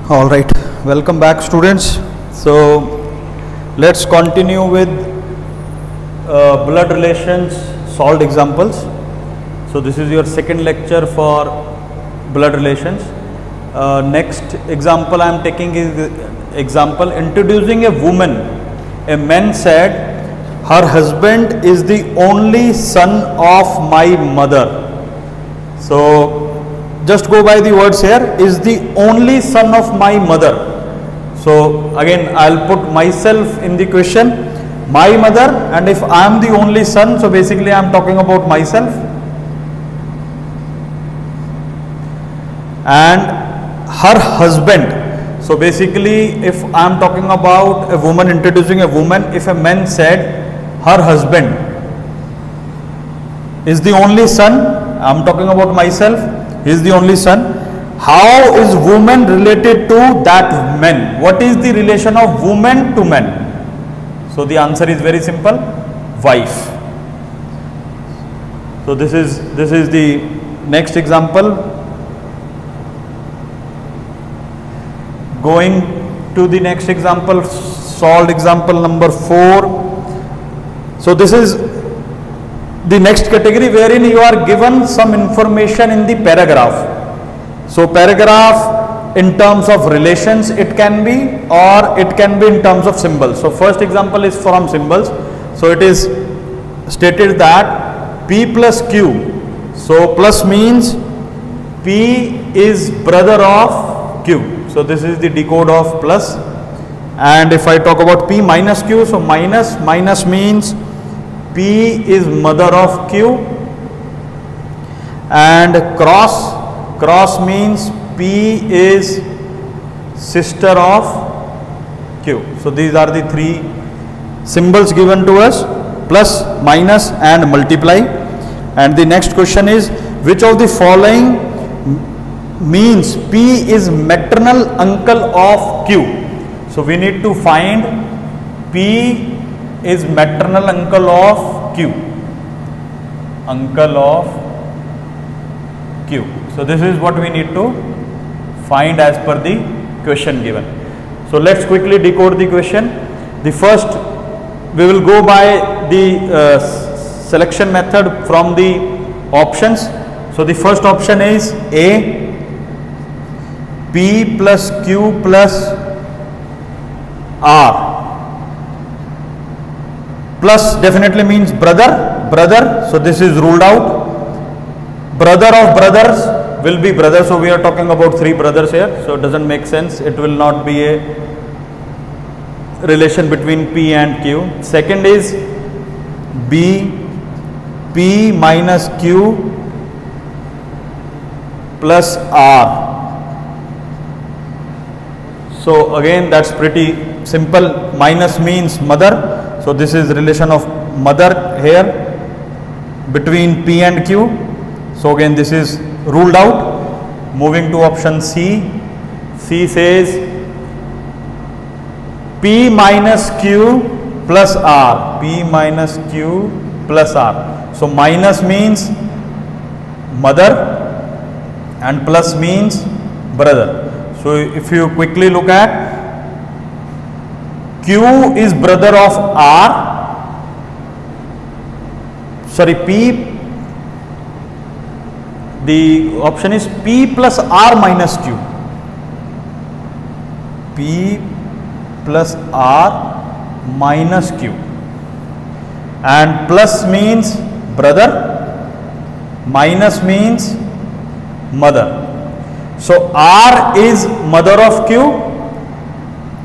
All right, welcome back students. So let's continue with blood relations solved examples. So this is your second lecture for blood relations. Next example I am taking is example introducing a woman. A man said, her husband is the only son of my mother. So just go by the words here, is the only son of my mother. So again I'll put myself in the question, my mother, and if I am the only son, so basically I am talking about myself. And her husband, so basically if I am talking about a woman, introducing a woman, if a man said her husband is the only son, I am talking about myself, he is the only son. How is woman related to that man? What is the relation of woman to man? So the answer is very simple, wife. So this is the next example. Going to the next example, solved example number 4. So this is the next category wherein you are given some information in the paragraph. So paragraph in terms of relations it can be, or it can be in terms of symbols. So first example is from symbols. So it is stated that P plus Q. So plus means P is brother of Q. So this is the decode of plus. And if I talk about P minus Q, so minus means P is mother of Q, and cross means P is sister of Q. So these are the three symbols given to us, plus, minus and multiply. And the next question is, which of the following means P is maternal uncle of Q? So we need to find P is maternal uncle of Q. Uncle of Q. So this is what we need to find as per the question given. So let's quickly decode the question. The first, we will go by the selection method from the options. So the first option is A, P plus Q plus R. Plus definitely means brother, so this is ruled out. Brother of brothers will be brother, so we are talking about 3 brothers here, so it doesn't make sense, it will not be a relation between P and Q. Second is B, P minus Q plus R. So again that's pretty simple, minus means mother. So this is relation of mother here between P and Q. So again this is ruled out. Moving to option C. C says P minus Q plus R. P minus Q plus R. So minus means mother and plus means brother. So if you quickly look at, Q is brother of R, sorry P, the option is P plus R minus Q. P plus R minus Q. And plus means brother, minus means mother. So R is mother of Q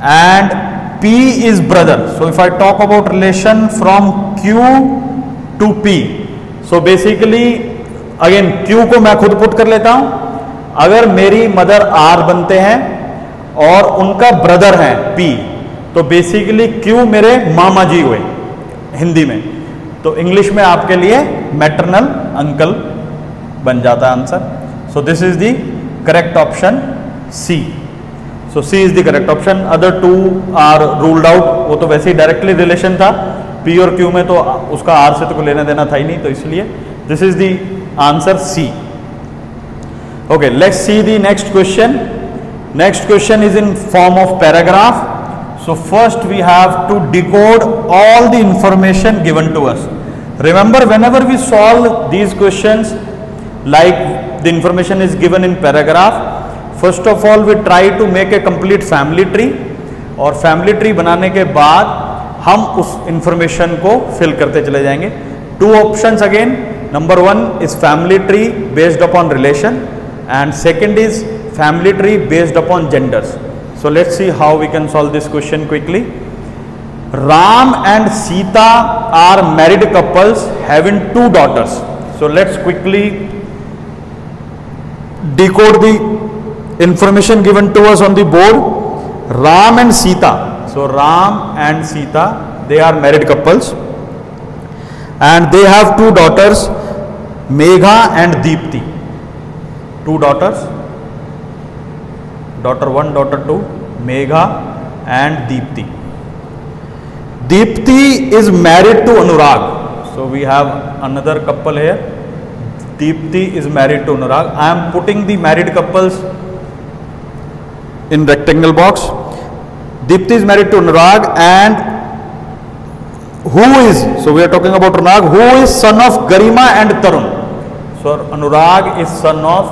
and P is brother. So if I talk about relation from Q to P, so basically again Q को मैं खुद put कर लेता हूं. अगर मेरी mother R बनते हैं और उनका ब्रदर है P, तो बेसिकली Q मेरे मामा जी हुए हिंदी में, तो इंग्लिश में आपके लिए मैटरनल अंकल बन जाता है answer. So this is the correct option C. So C is the correct option. Other two are ruled out. वो तो वैसे ही डायरेक्टली रिलेशन था, P और Q में तो उसका R से तो कोई लेना देना था ही नहीं, तो इसलिए this is the answer C. Okay, let's see the next question. Next question is in form of paragraph. So first we have to decode all the information given to us. Remember, whenever we solve these questions, like the information is given in paragraph, first of all we try to make a complete family tree, और family tree बनाने के बाद हम उस information को fill करते चले जाएंगे. Two options again. Number one is family tree based upon relation, and second is family tree based upon genders. So let's see how we can solve this question quickly. Ram and Sita are married couples having 2 daughters. So let's quickly decode the information given to us on the board. Ram and Sita. So Ram and Sita, they are married couples and they have 2 daughters, Megha and Deepti. 2 daughters, daughter 1, daughter 2, Megha and Deepti. Deepti is married to Anurag. So we have another couple here. Deepti is married to Anurag. I am putting the married couples in rectangle box. Deepti is married to Anurag, and who is, so we are talking about Anurag, who is son of Garima and Tarun. So Anurag is son of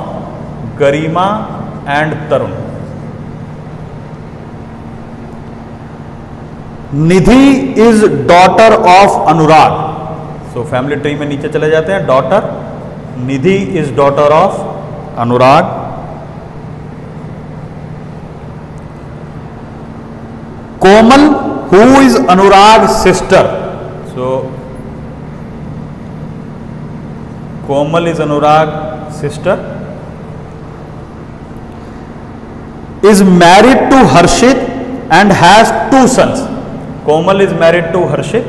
Garima and Tarun. Nidhi is daughter of Anurag. So family tree में नीचे चले जाते हैं. Daughter Nidhi is daughter of Anurag. Komal, who is Anurag's sister. So Komal is Anurag's sister, is married to Harshit and has 2 sons. Komal is married to Harshit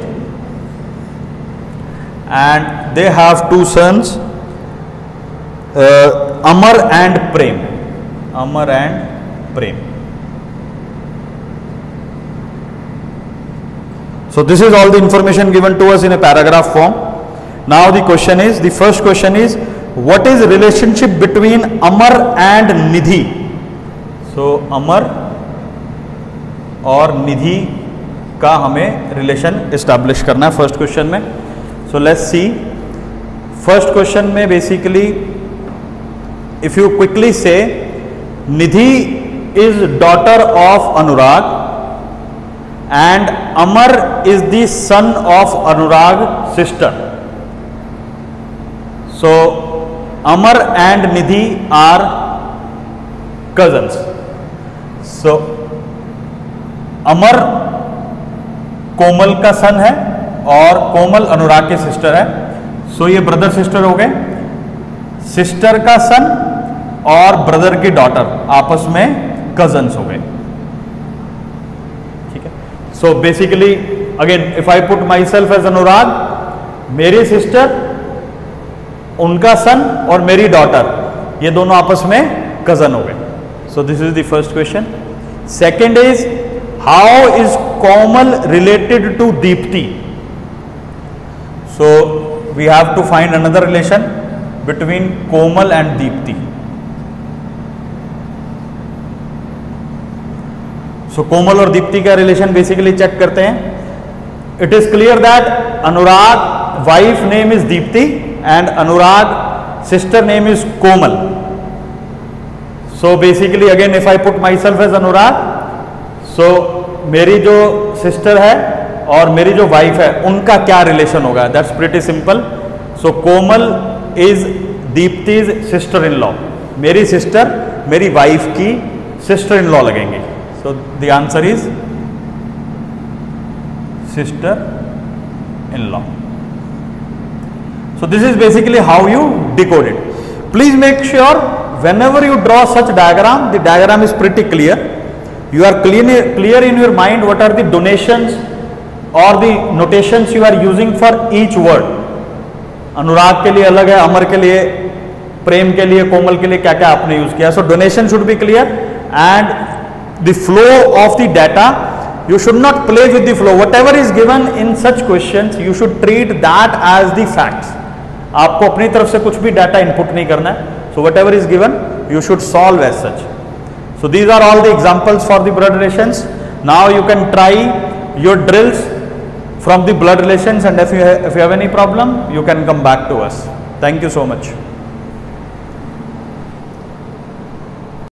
and they have 2 sons, Amar and Prem. Amar and Prem. So this is all the information given to us in a paragraph form. Now the question is, the first question is, what is the relationship between Amar and Nidhi? So Amar और निधि का हमें relation establish करना है first question में. So let's see. First question में basically if you quickly से Nidhi is daughter of Anurag and Amar is the son of Anurag sister. So Amar and Nidhi are cousins. So Amar Komal का son है और कोमल अनुराग के सिस्टर है. सो ये ब्रदर सिस्टर हो गए. सिस्टर का सन और ब्रदर की डॉटर आपस में कजन्स हो गए. ठीक है. So basically again if I put my self अनुराग, मेरी सिस्टर, उनका सन और मेरी डॉटर, ये दोनों आपस में कजन हो गए. सो this is the first question. Second is, how is Komal related to Deepti? So we have to find another relation between Komal and Deepti. So Komal और Deepti का relation basically check करते हैं. It is clear that Anurag wife name is Deepti and Anurag sister name is Komal. So basically again if I put myself as Anurag, so मेरी जो sister है और मेरी जो वाइफ है उनका क्या रिलेशन होगा? That's pretty simple. So Komal is Deepti's sister in law. मेरी सिस्टर मेरी वाइफ की सिस्टर इन लॉ लगेंगे. So the answer is sister in law. So this is basically how you decode it. Please make sure whenever you draw such diagram, the diagram is pretty clear. You are clear in your mind what are the donations or the notations you are using for each word. अनुराग के लिए अलग है, अमर के लिए, प्रेम के लिए, कोमल के लिए क्या क्या आपने यूज किया. So donation should be clear and the flow of the data, you should not play with the flow. Whatever is given in such questions, you should treat that as the facts. आपको अपनी तरफ से कुछ भी data input नहीं करना है. So whatever is given, you should solve as such. So these are all the examples for the blood relations. Now you can try your drills from the blood relations, and if you have any problem, you can come back to us. Thank you so much.